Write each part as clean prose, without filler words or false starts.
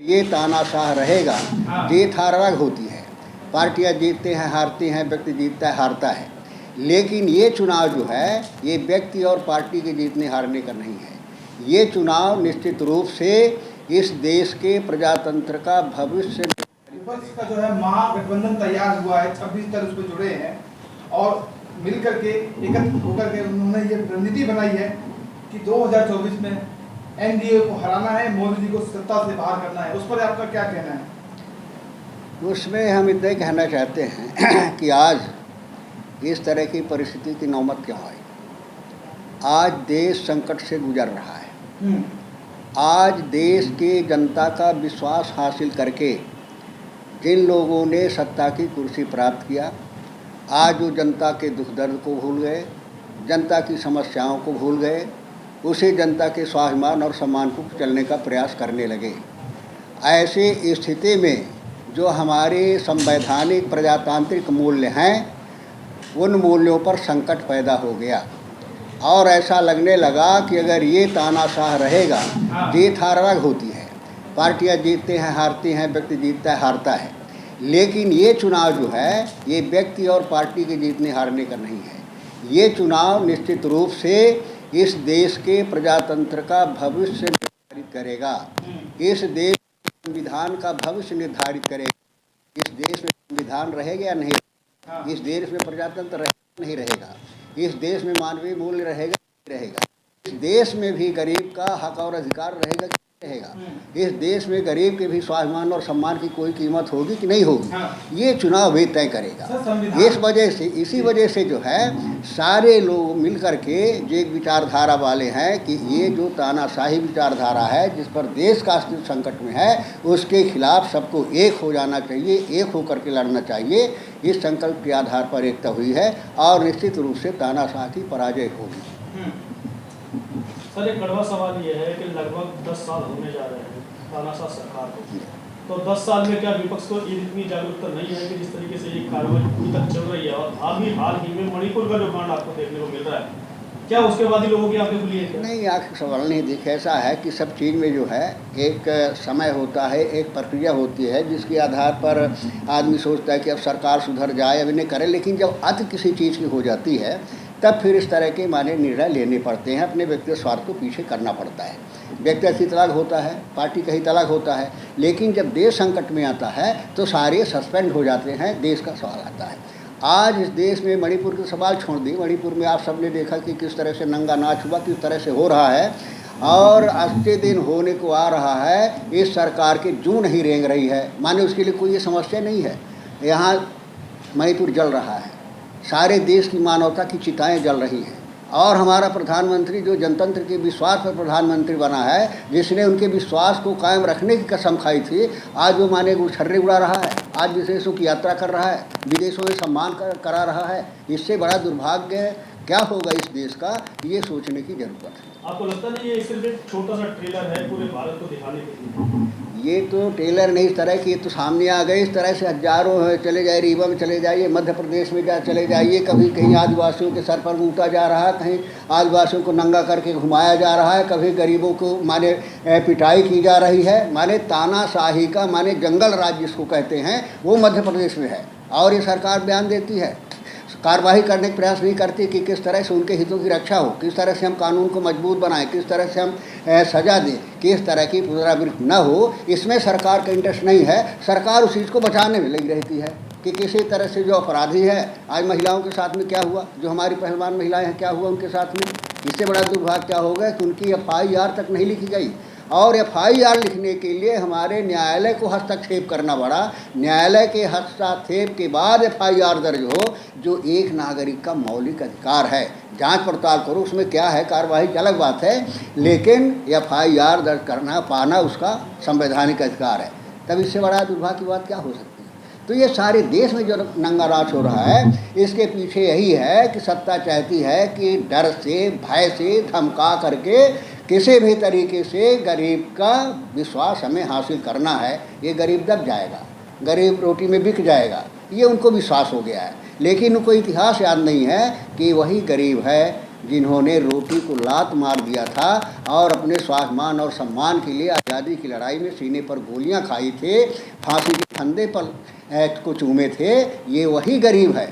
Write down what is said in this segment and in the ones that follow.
ये तानाशाह रहेगा, जीत हार अलग होती है। पार्टियां जीतते हैं हारती हैं, व्यक्ति जीतता है हारता है, लेकिन ये चुनाव जो है ये व्यक्ति और पार्टी के जीतने हारने का नहीं है। ये चुनाव निश्चित रूप से इस देश के प्रजातंत्र का भविष्य। विपक्ष का जो है महागठबंधन तैयार हुआ है, 26 दल उसमें जुड़े हैं और मिलकर के एकत्र होकर के उन्होंने ये रणनीति बनाई है कि 2024 में एनडीए को हराना है, मोदी जी को सत्ता से बाहर करना है। उस पर आपका क्या कहना है? उसमें हम इतना ही कहना चाहते हैं कि आज इस तरह की परिस्थिति की नौबत क्यों आई। आज देश संकट से गुजर रहा है। आज देश के जनता का विश्वास हासिल करके जिन लोगों ने सत्ता की कुर्सी प्राप्त किया, आज वो जनता के दुख दर्द को भूल गए, जनता की समस्याओं को भूल गए, उसे जनता के स्वाभिमान और सम्मान को चलने का प्रयास करने लगे। ऐसे स्थिति में जो हमारे संवैधानिक प्रजातांत्रिक मूल्य हैं, उन मूल्यों पर संकट पैदा हो गया और ऐसा लगने लगा कि अगर ये तानाशाह रहेगा, जीत हार अलग होती है। पार्टियां जीतते हैं हारती हैं, व्यक्ति जीतता है हारता है, लेकिन ये चुनाव जो है ये व्यक्ति और पार्टी के जीतने हारने का नहीं है। ये चुनाव निश्चित रूप से इस देश के प्रजातंत्र का भविष्य निर्धारित करेगा, इस देश के संविधान का भविष्य निर्धारित करेगा। इस देश में संविधान रहेगा या नहीं, इस देश में प्रजातंत्र रहेगा नहीं रहेगा, इस देश में मानवीय मूल्य रहेगा नहीं रहेगा, इस देश में भी गरीब का हक और अधिकार रहेगा कि नहीं रहेगा, इस देश में गरीब के भी स्वाभिमान और सम्मान की कोई कीमत होगी कि नहीं होगी, ये चुनाव भी तय करेगा। इस वजह से, इसी वजह से जो है सारे लोग मिलकर के जो एक विचारधारा वाले हैं कि ये जो तानाशाही विचारधारा है जिस पर देश का अस्तित्व संकट में है, उसके खिलाफ सबको एक हो जाना चाहिए, एक होकर के लड़ना चाहिए। इस संकल्प के आधार पर एकता हुई है और निश्चित रूप से तानाशाह की पराजय होगी। सर, एक कड़वा सवाल ये है कि लगभग 10 साल होने जा रहे हैं तानाशाह सरकार को, तो 10 साल में क्या विपक्ष को इतनी जागरूकता नहीं है कि जिस तरीके से ये कार्रवाई अभी तक चल रही है और हाल ही में मणिपुर का जो कांड आपको देखने को मिल रहा है, क्या उसके बाद ही लोगों की आंखें खुली है? नहीं, आंखें सवाल नहीं दिखे। ऐसा है कि सब चीज़ में जो है एक समय होता है, एक प्रक्रिया होती है जिसके आधार पर आदमी सोचता है कि अब सरकार सुधर जाए, अब इन्हें करे, लेकिन जब अति किसी चीज़ की हो जाती है तब फिर इस तरह के माने निर्णय लेने पड़ते हैं, अपने व्यक्तिगत स्वार्थ को पीछे करना पड़ता है। व्यक्तिगत हित अलग होता है, पार्टी का हित अलग होता है, लेकिन जब देश संकट में आता है तो सारे सस्पेंड हो जाते हैं, देश का सवाल आता है। आज इस देश में मणिपुर के सवाल छोड़ दी, मणिपुर में आप सबने देखा कि किस तरह से नंगा नाच हुआ, किस तरह से हो रहा है और अस्ते दिन होने को आ रहा है। इस सरकार के जूं नहीं रेंग रही है, माने उसके लिए कोई ये समस्या नहीं है। यहाँ मणिपुर जल रहा है, सारे देश की मानवता की चिताएं जल रही हैं और हमारा प्रधानमंत्री जो जनतंत्र के विश्वास पर प्रधानमंत्री बना है, जिसने उनके विश्वास को कायम रखने की कसम खाई थी, आज वो माने गुच्छर्रे उड़ा रहा है, आज विदेशों की यात्रा कर रहा है, विदेशों में सम्मान करा रहा है। इससे बड़ा दुर्भाग्य क्या होगा इस देश का, ये सोचने की जरूरत है। आपको लगता नहीं ये सिर्फ एक छोटा सा ट्रेलर है पूरे भारत को दिखाने के लिए? ये तो ट्रेलर नहीं, इस तरह की ये तो सामने आ गए। इस तरह से हजारों चले जाए, रीवा में चले जाइए, मध्य प्रदेश में चले जाइए, कभी कहीं आदिवासियों के सर पर लूटा जा रहा है, कहीं आदिवासियों को नंगा करके घुमाया जा रहा है, कभी गरीबों को माने पिटाई की जा रही है। माने तानाशाही का माने जंगल राज जिसको कहते हैं वो मध्य प्रदेश में है और ये सरकार बयान देती है, कार्रवाई करने का प्रयास नहीं करती कि किस तरह से उनके हितों की रक्षा हो, किस तरह से हम कानून को मजबूत बनाएं, किस तरह से हम सजा दें, किस तरह की पुनरावृत्ति न हो। इसमें सरकार का इंटरेस्ट नहीं है। सरकार उस चीज़ को बचाने में लगी रहती है कि किसी तरह से जो अपराधी है, आज महिलाओं के साथ में क्या हुआ, जो हमारी पहलवान महिलाएं हैं, क्या हुआ उनके साथ में। इससे बड़ा दुर्भाग्य क्या होगा कि उनकी FIR तक नहीं लिखी गई और FIR लिखने के लिए हमारे न्यायालय को हस्तक्षेप करना पड़ा। न्यायालय के हस्तक्षेप के बाद FIR दर्ज हो, जो एक नागरिक का मौलिक अधिकार है। जांच पड़ताल करो, उसमें क्या है, कार्रवाई की अलग बात है, लेकिन FIR दर्ज करना पाना उसका संवैधानिक अधिकार है। तब इससे बड़ा दुर्भाग्य की बात क्या हो सकती है। तो ये सारे देश में जो नंगा नाच हो रहा है, इसके पीछे यही है कि सत्ता चाहती है कि डर से, भय से, धमका करके किसी भी तरीके से गरीब का विश्वास हमें हासिल करना है। ये गरीब दब जाएगा, गरीब रोटी में बिक जाएगा, ये उनको विश्वास हो गया है। लेकिन उनको इतिहास याद नहीं है कि वही गरीब है जिन्होंने रोटी को लात मार दिया था और अपने स्वाभिमान और सम्मान के लिए आज़ादी की लड़ाई में सीने पर गोलियां खाई थे, फांसी के फंदे पर को चूमे थे, ये वही गरीब है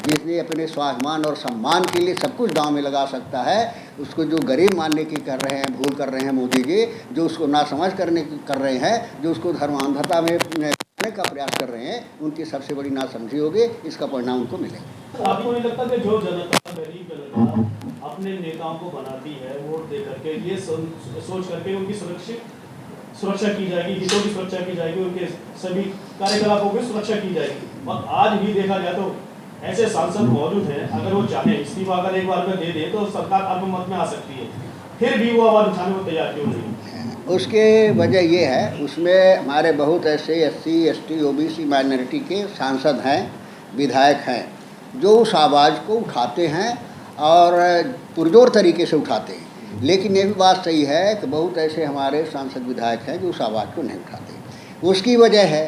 जिसने अपने स्वाभिमान और सम्मान के लिए सब कुछ दांव में लगा सकता है। उसको जो गरीब मानने की कर रहे हैं, भूल कर रहे हैं मोदी जी, जो उसको नासमझ करने की कर रहे हैं, जो उसको धर्मांधता में करने का प्रयास कर रहे हैं, उनकी सबसे बड़ी नासमझी होगी, इसका परिणाम उनको मिलेगा। आपको नहीं लगता कि जो जनता, गरीब जनता अपने नेताओं को बनाती है वोट दे करके, ये सोच करके उनकी सुरक्षा की जाएगी, हितों की सुरक्षा की जाएगी, उनके सभी कार्यकलापों की सुरक्षा की जाएगी, और आज भी देखा जाए तो ऐसे सांसद मौजूद हैं, अगर वो चाहे इस्तीफा अगर एक बार में दे दे तो सरकार अल्पमत में आ सकती है, फिर भी वो आवाज़ उठाने को तैयार क्यों नहीं? उसके वजह ये है, उसमें हमारे बहुत ऐसे SC ST OBC माइनॉरिटी के सांसद हैं, विधायक हैं, जो उस आवाज़ को उठाते हैं और पुरजोर तरीके से उठाते हैं। लेकिन ये भी बात सही है कि बहुत ऐसे हमारे सांसद विधायक हैं जो उस आवाज़ को नहीं उठाते। उसकी वजह है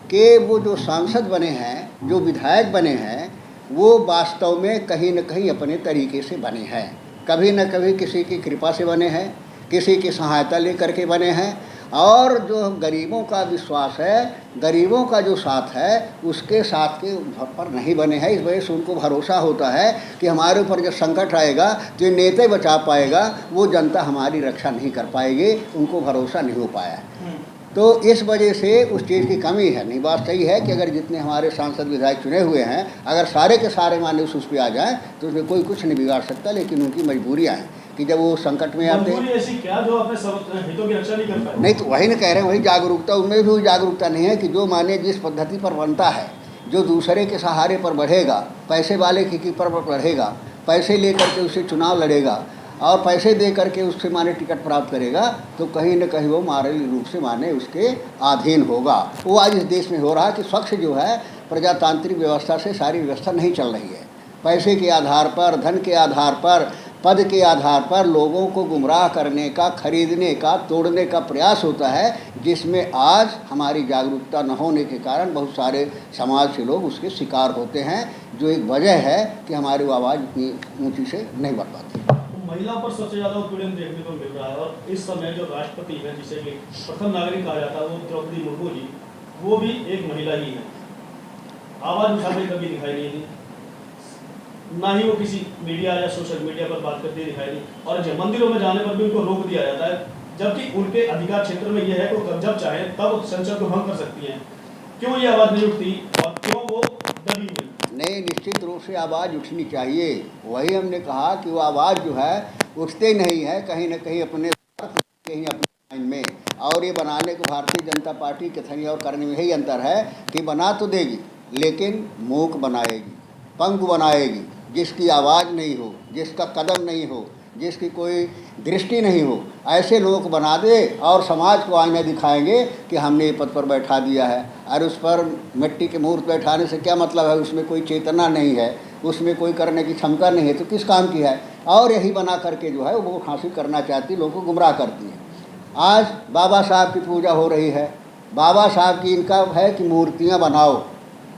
कि वो जो सांसद बने हैं, जो विधायक बने हैं, वो वास्तव में कहीं न कहीं अपने तरीके से बने हैं, कभी न कभी किसी की कृपा से बने हैं, किसी की सहायता लेकर के बने हैं, और जो गरीबों का विश्वास है, गरीबों का जो साथ है, उसके साथ के पर नहीं बने हैं। इस वजह से उनको भरोसा होता है कि हमारे ऊपर जब संकट आएगा तो नेता बचा पाएगा, वो जनता हमारी रक्षा नहीं कर पाएगी, उनको भरोसा नहीं हो पाया है। तो इस वजह से उस चीज़ की कमी है। नहीं, बात सही है कि अगर जितने हमारे सांसद विधायक चुने हुए हैं, अगर सारे के सारे मानव उस पर आ जाएँ तो उसमें कोई कुछ नहीं बिगाड़ सकता, लेकिन उनकी मजबूरियाँ हैं कि जब वो संकट में आते हैं, ऐसी क्या जो अपने सब हितों की रक्षा नहीं कर पाए? नहीं तो वही ना कह रहे हैं, वही जागरूकता, उनमें भी जागरूकता नहीं है कि जो माने जिस पद्धति पर बनता है, जो दूसरे के सहारे पर बढ़ेगा, पैसे वाले की पर बढ़ेगा, पैसे लेकर के उससे चुनाव लड़ेगा और पैसे दे करके उससे माने टिकट प्राप्त करेगा, तो कहीं न कहीं वो मानवीय रूप से माने उसके अधीन होगा। वो आज इस देश में हो रहा है कि स्वच्छ जो है प्रजातांत्रिक व्यवस्था से सारी व्यवस्था नहीं चल रही है। पैसे के आधार पर, धन के आधार पर, पद के आधार पर लोगों को गुमराह करने का, खरीदने का, तोड़ने का प्रयास होता है, जिसमें आज हमारी जागरूकता न होने के कारण बहुत सारे समाज के लोग उसके शिकार होते हैं, जो एक वजह है कि हमारी आवाज़ इतनी ऊंची से नहीं बढ़ पाती। महिलाओं पर सबसे ज़्यादा उत्पीड़न देखने को मिल रहा है, और इस समय जो राष्ट्रपति हैं, जिसे कि प्रथम नागरिक कहा जाता है, वो द्रौपदी मुर्मू जी, वो भी एक महिला ही है। आवाज़ उठाते कभी दिखाई नहीं दी, ना ही वो किसी मीडिया या सोशल मीडिया पर बात करते दिखाई दी, और जब मंदिरों में जाने पर भी उनको रोक दिया जाता है, जबकि उनके अधिकार क्षेत्र में ये है कि वो जब चाहे तब संसद को भंग कर सकती हैं। क्यों ये आवाज़ नहीं उठती और क्यों वो दबी हुई? नहीं, निश्चित रूप से आवाज़ उठनी चाहिए। वही हमने कहा कि वो आवाज़ जो है उठते नहीं है, कहीं न कहीं अपने कहीं अपने माइंड में, और ये बनाने को भारतीय जनता पार्टी के थनी और करने में यही अंतर है कि बना तो देगी लेकिन मूक बनाएगी, पंगु बनाएगी, जिसकी आवाज़ नहीं हो, जिसका कदम नहीं हो, जिसकी कोई दृष्टि नहीं हो, ऐसे लोगों को बना दे और समाज को आईना दिखाएंगे कि हमने ये पद पर बैठा दिया है। और उस पर मिट्टी के मूर्त बैठाने से क्या मतलब है? उसमें कोई चेतना नहीं है, उसमें कोई करने की क्षमता नहीं है, तो किस काम की है? और यही बना करके जो है वो वोट हासिल करना चाहती, लोगों को गुमराह करती है। आज बाबा साहब की पूजा हो रही है, बाबा साहब की इनका है कि मूर्तियाँ बनाओ,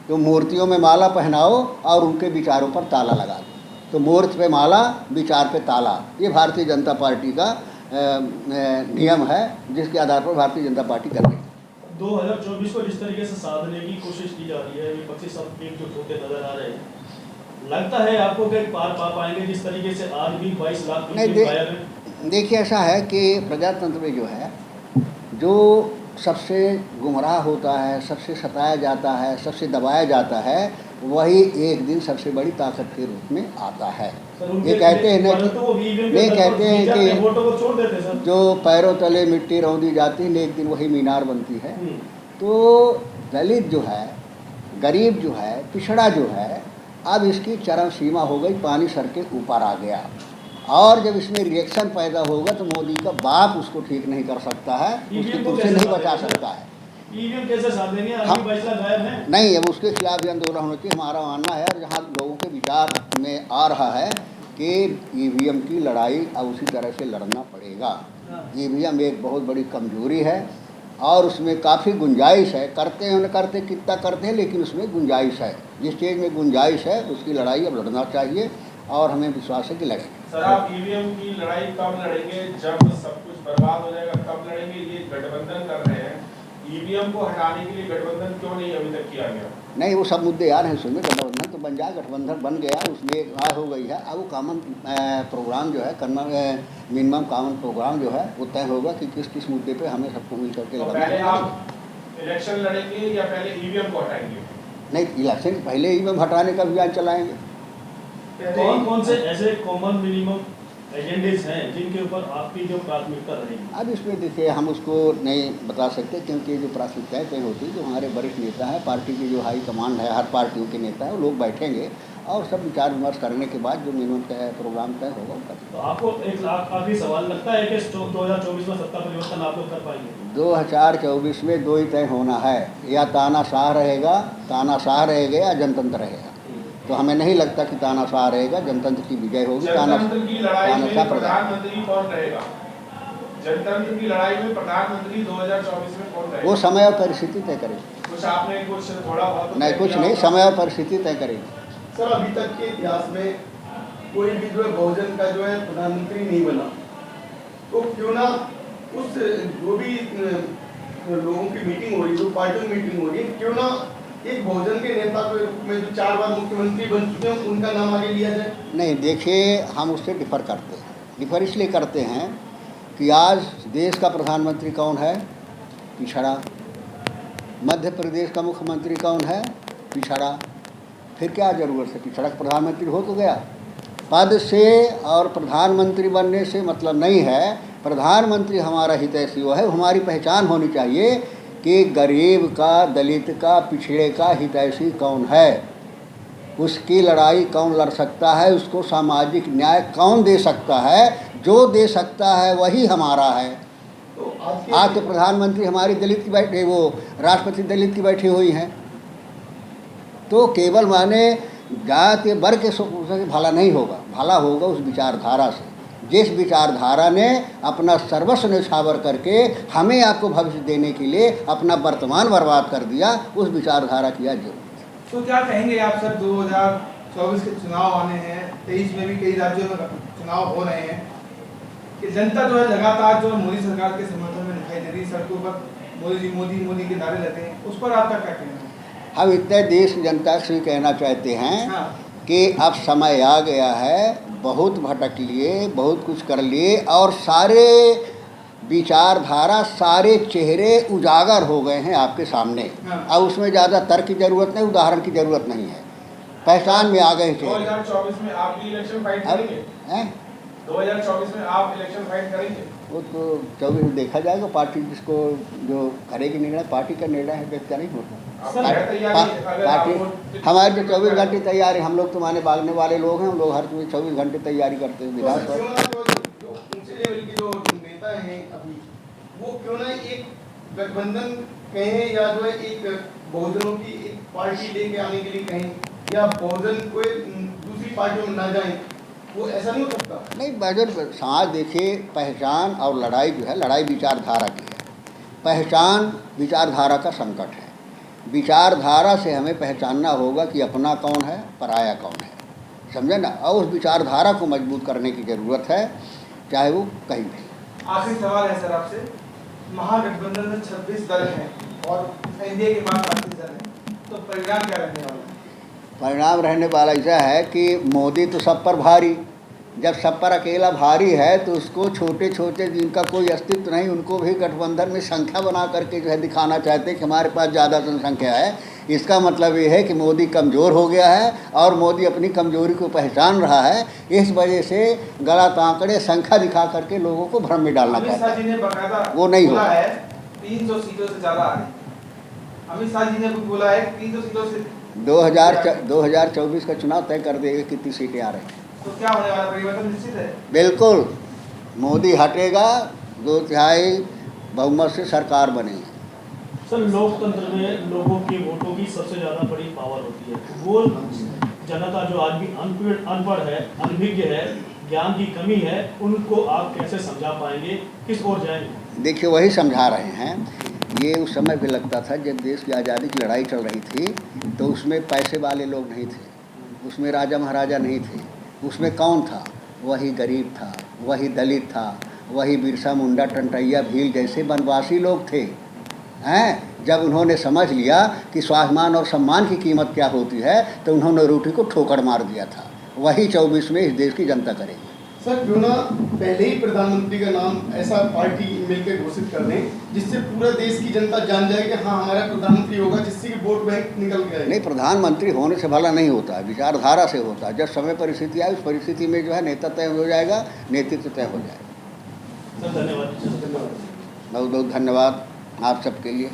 तो मूर्तियों में माला पहनाओ और उनके विचारों पर ताला लगा दो। तो मूर्ति पे माला, विचार पे ताला, ये भारतीय जनता पार्टी का नियम है, जिसके आधार पर भारतीय जनता पार्टी कर रही है। 2024 को जिस तरीके से साधने की कोशिश की जा रही है, विपक्षी सब एकजुट होते नजर आ रहे हैं, लगता है आपको कि पार पा पाएंगे जिस तरीके से आज भी 22 लाख? नहीं, देखिए ऐसा है कि प्रजातंत्र में जो है, जो सबसे गुमराह होता है, सबसे सताया जाता है, सबसे दबाया जाता है, वही एक दिन सबसे बड़ी ताकत के रूप में आता है। ये कहते हैं ना कि नहीं, कहते हैं कि जो पैरों तले मिट्टी रौंदी जाती है, एक दिन वही मीनार बनती है। तो दलित जो है, गरीब जो है, पिछड़ा जो है, अब इसकी चरम सीमा हो गई, पानी सर के ऊपर आ गया, और जब इसमें रिएक्शन पैदा होगा तो मोदी का बाप उसको ठीक नहीं कर सकता है, उसकी कुर्सी नहीं बचा सकता है। ईवीएम कैसे साथ देंगे? अभी 22 लाख गायब हैं। नहीं, अब उसके खिलाफ भी आंदोलन होना चाहिए, हमारा मानना है। और जहाँ लोगों के विचार में आ रहा है कि ईवीएम की लड़ाई अब उसी तरह से लड़ना पड़ेगा। ईवीएम एक बहुत बड़ी कमजोरी है और उसमें काफ़ी गुंजाइश है, करते हैं न करते कितना करते हैं, लेकिन उसमें गुंजाइश है। जिस चीज़ में गुंजाइश है उसकी लड़ाई अब लड़ना चाहिए और हमें विश्वास है कि लड़ेंगे। सर आप ईवीएम की लड़ाई कब लड़ेंगे? जब सब कुछ बर्बाद हो जाएगा तब लड़ेंगे? ये गठबंधन कर रहे हैं, ईवीएम को हटाने के लिए गठबंधन क्यों नहीं अभी तक किया गया? नहीं, वो सब मुद्दे यार हैं, सुनिए, गठबंधन तो बन जाए, गठबंधन बन गया, उसमें बात हो गई है। अब वो कॉमन प्रोग्राम जो है, मिनिमम कॉमन प्रोग्राम जो है वो तय होगा कि किस किस मुद्दे पे हमें सबको मिल करके तो पहले आप इलेक्शन लड़ेंगे या पहले ईवीएम को हटाएंगे? नहीं, इलेक्शन पहले ईवीएम हटाने का अभियान चलाएंगे। कौन कौन से ऐसे कॉमन मिनिमम एजेंडेज हैं जिनके ऊपर आपकी जो प्राथमिकता रहेगी? अब इसमें देखिए, हम उसको नहीं बता सकते, क्योंकि जो प्राथमिकताएं तय होती है, जो हमारे वरिष्ठ नेता है, पार्टी की जो हाई कमांड है, हर पार्टियों के नेता है, वो लोग बैठेंगे और सब विचार विमर्श करने के बाद जो मिनिमम प्रोग्राम तय होगा उसका। तो आपको एक आखिरी सवाल लगता है कि 2024 में सत्ता परिवर्तन आप लोग कर पाएंगे? 2024 में दो ही तय होना है, या तानाशाह रहेगा या जनतंत्र रहेगा। तो हमें नहीं लगता कि तानाशाह रहेगा, जनतंत्र की विजय होगी। जनतंत्र की लड़ाई में प्रधानमंत्री कौन रहेगा? जनतंत्र की लड़ाई में प्रधानमंत्री 2024 में कौन रहेगा? वो समय और परिस्थिति तय करेगी। कुछ आपने कुछ थोड़ा बहुत नहीं, कुछ नहीं, समय और परिस्थिति तय करेगी। सर अभी तक के इतिहास में कोई भी जो है बहुजन का जो है प्रधानमंत्री नहीं बना, तो क्यों ना उस जो भी लोगों की मीटिंग हो रही है, जो पार्टियों की मीटिंग हो रही है, क्यों ना एक बहुजन के नेता के रूप में जो 4 बार मुख्यमंत्री बन चुके हैं उनका नाम आगे लिया जाए? नहीं, देखिए, हम उससे डिफर करते हैं। डिफर इसलिए करते हैं कि आज देश का प्रधानमंत्री कौन है? पिछड़ा। मध्य प्रदेश का मुख्यमंत्री कौन है? पिछड़ा। फिर क्या ज़रूरत है? पिछड़ा का प्रधानमंत्री हो तो गया। पद से और प्रधानमंत्री बनने से मतलब नहीं है। प्रधानमंत्री हमारा हितैषी वो है, हमारी पहचान होनी चाहिए कि गरीब का, दलित का, पिछड़े का हितैषी कौन है, उसकी लड़ाई कौन लड़ सकता है, उसको सामाजिक न्याय कौन दे सकता है। जो दे सकता है वही हमारा है। तो आज तो प्रधानमंत्री हमारी दलित की बैठे, वो राष्ट्रपति दलित की बैठी हुई हैं। तो केवल माने जाति वर्ग के से भला नहीं होगा, भला होगा उस विचारधारा से, जिस विचारधारा ने अपना सर्वस्व न्यौछावर करके हमें आपको भविष्य देने के लिए अपना वर्तमान बर्बाद कर दिया, उस विचारधारा की आज जरूरत है। तो क्या कहेंगे आप सर, 2024 के चुनाव आने हैं, 23 में भी कई राज्यों में चुनाव हो रहे हैं, कि जनता जो है लगातार जो मोदी सरकार के समर्थन में दिखाई दे रही है, सड़कों पर मोदी के नारे लगते हैं, उस पर आपका क्या कहना है? हम इतने देश की जनता से कहना चाहते हैं कि अब समय आ गया है, बहुत भटक लिए, बहुत कुछ कर लिए और सारे विचारधारा, सारे चेहरे उजागर हो गए हैं आपके सामने। अब उसमें ज़्यादा तर्क की ज़रूरत नहीं, उदाहरण की ज़रूरत नहीं है, पहचान में आ गए चेहरे। 2024 में आप भी इलेक्शन फाइट करेंगे? 2024 में आप इलेक्शन फाइट करेंगे? वो तो 24 में देखा जाएगा, पार्टी जिसको जो करेगी निर्णय, पार्टी का निर्णय है, व्यक्ति नहीं होता। पार्टी हमारे जो 24 घंटे तैयारी, हम लोग तो माने भागने वाले लोग हैं, हम लोग हर 24 घंटे तैयारी करते हैं। ऊंचे लेवल के जो नेता हैं अभी, वो क्यों ना एक गठबंधन कहें या जो है एक बहुजनों की एक पार्टी लेके आने के लिए कहें, या बहुजन कोई दूसरी पार्टियों में ना जाए, वो ऐसा नहीं हो सकता? नहीं, बहुजन समाज देखिए, पहचान और लड़ाई जो है, लड़ाई विचारधारा की है, पहचान विचारधारा का संकट है। विचारधारा से हमें पहचानना होगा कि अपना कौन है, पराया कौन है, समझे ना, और उस विचारधारा को मजबूत करने की ज़रूरत है, चाहे वो कहीं भी। आखिरी सवाल है सर आपसे, महागठबंधन में 26 दल हैं और एनडीए के पास 38 दल हैं, तो परिणाम क्या रहने वाला है? परिणाम रहने वाला ऐसा है कि मोदी तो सब पर भारी, जब सब पर अकेला भारी है तो उसको छोटे छोटे जिनका कोई अस्तित्व नहीं, उनको भी गठबंधन में संख्या बना करके जो है दिखाना चाहते हैं कि हमारे पास ज़्यादा जनसंख्या है। इसका मतलब ये है कि मोदी कमज़ोर हो गया है और मोदी अपनी कमज़ोरी को पहचान रहा है। इस वजह से गलत आंकड़े, संख्या दिखा करके लोगों को भ्रम में डालना चाहता है, वो नहीं होगा। 300 सीटों से ज़्यादा आ रही, अमित शाह जी ने बोला है 300 सीटों से 2024 का चुनाव तय कर देगा कितनी सीटें आ रही हैं। तो क्या होने वाला, परिवर्तन निश्चित है? बिल्कुल, मोदी हटेगा, 2/3 बहुमत से सरकार बनेगी। सर, लोकतंत्र में लोगों के वोटों की सबसे ज़्यादा बड़ी पावर होती है। वो जनता जो आज भी अनपढ़ है, अनभिज्ञ है, ज्ञान की कमी है, उनको आप कैसे समझा पाएंगे, किस ओर जाएंगे? देखिए, वही समझा रहे हैं। ये उस समय भी लगता था जब देश की आज़ादी की लड़ाई चल रही थी, तो उसमें पैसे वाले लोग नहीं थे, उसमें राजा महाराजा नहीं थे, उसमें कौन था? वही गरीब था, वही दलित था, वही बिरसा मुंडा, टंटैया, भील जैसे वनवासी लोग थे हैं। जब उन्होंने समझ लिया कि स्वाभिमान और सम्मान की कीमत क्या होती है तो उन्होंने रोटी को ठोकर मार दिया था। वही 24 में इस देश की जनता करेगी। सर क्यों ना पहले ही प्रधानमंत्री का नाम ऐसा पार्टी मिलकर घोषित कर दें जिससे पूरा देश की जनता जान जाए कि हाँ हमारा प्रधानमंत्री होगा, जिससे कि वोट बैंक निकल गए। नहीं, प्रधानमंत्री होने से भला नहीं होता, विचारधारा से होता है। जब समय परिस्थिति आए उस परिस्थिति में जो है नेता तय हो जाएगा, नेतृत्व तय हो जाएगा। सर धन्यवाद। बहुत बहुत धन्यवाद आप सबके लिए।